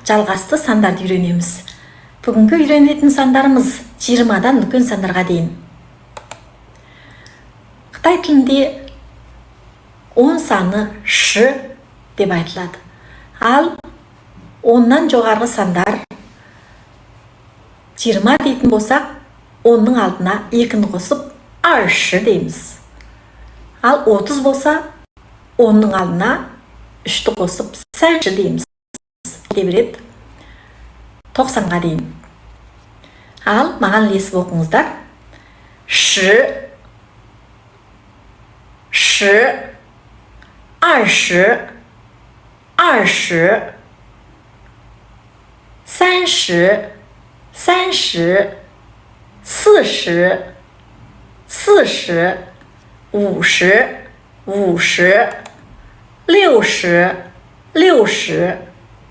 жалғасты сандарды үйренеміз. Бүгінгі үйренетін сандарымыз 20-дан үлкен сандарға дейін. Қытай тілінде 10 саны шы деп айтылады. Ал 10-нан жоғарғы сандар 20 дейтін болсақ, 10-ның алдына 2-ні қосып аршы дейміз. Ал 30 болса, 10-ның алдына 3-ті қосып сәнші дейміз. Дебірет 90-ға дейін. Ал маған лесіп оқыңыздар. Шы, шы, аршы, аршы, сәнші, сәнші, сыші, сыші, уші, уші, леуші, леуші,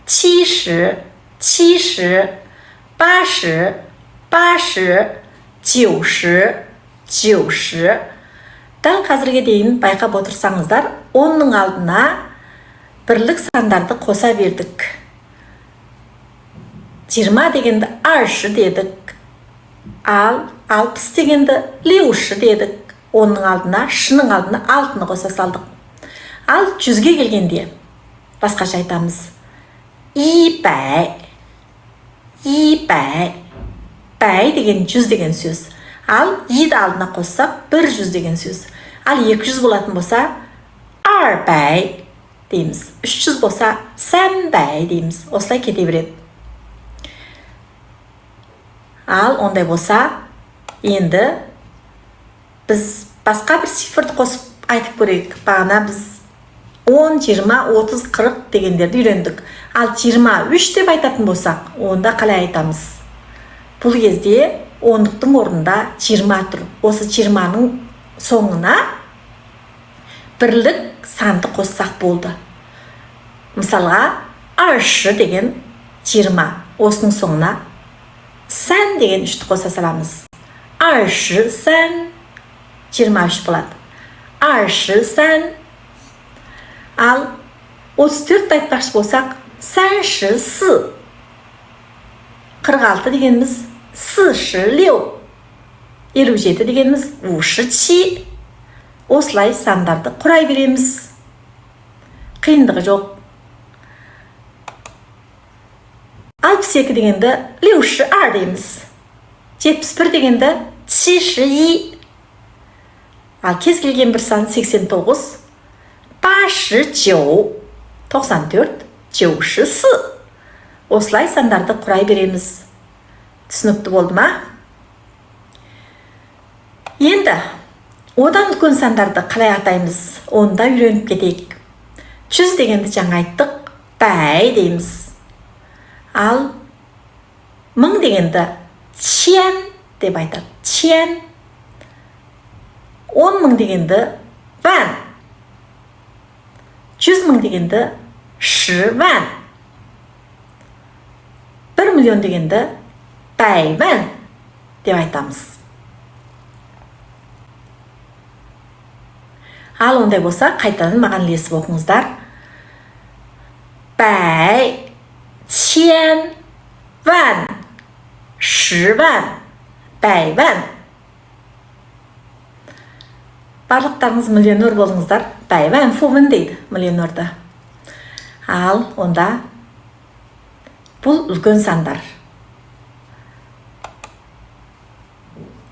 чиші, чиші, баші, баші, жеуші, жеуші. Дәл қазірге дейін байқап отырсаңыздар, 10-ның алдына бірлік сандарды қоса бердік. 20 дегенді аршы дедік. Ал 60 дегенді леуші дедік. 10-ның алдына, шының алдына 6-ны қоса салдық. Ал 100-ге келгенде басқаша айтамыз. Ибәй, ибәй. Бәй деген 100 деген сөз. Ал иді алдына қоссақ 100 деген сөз. Ал 200 болатын болса арбәй дейміз. 300 болса сәнбәй дейміз. Осылай кете береді. Ал ондай болса, енді біз басқа бір цифрды қосып айтып көрейік. Бағана біз 10, 20, 30, 40 дегендерді үйрендік. Ал 23 деп айтатын болсақ, онда қалай айтамыз? Бұл кезде 10-дықтың орнында 20 тұр. Осы 20-ның соңына бірлік санды қоссақ болды. Мысалға, аршы деген 20. Осының соңына сән деген 3-ті қоса саламыз. Аршы сән 23 болады. Аршы сән. Ал 34 айтпақшы болсақ, сәнші сы. 46 дегеніміз сыші леу. 57 дегеніміз уші чи. Осылай сандарды құрай береміз. Қиындығы жоқ. 62 дегенді леуші ар дейміз. 71 дегенді чиші и. Ал кез келген бір сан 89. Башы жеу. 94. Жеуші сы. Осылай сандарды құрай береміз. Түсінікті болды ма? Енді, одан үлкен сандарды қалай атаймыз? Онда үйреніп кетейік. 100 дегенді жаңа айттық, бәй дейміз. Ал 1000 дегенді чен деп айтады. Чен. 10.000 дегенді вән. 100.000 дегенді шы вән. 1 миллион дегенді бәй вән деп айтамыз. Ал ондай болса, қайтадан маған лесіп оқыңыздар. Бәй, чен, вән, шы вән, бәй вән. Барлықтарыңыз миллионер болыңыздар. Бәй вән фумен дейді миллионерді. Ал онда бұл үлкен сандар.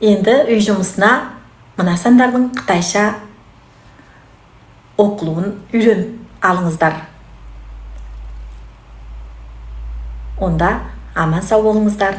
Енді үй жұмысына мына сандардың қытайша оқылуын үйреніп алыңыздар. Онда аман сау болыңыздар.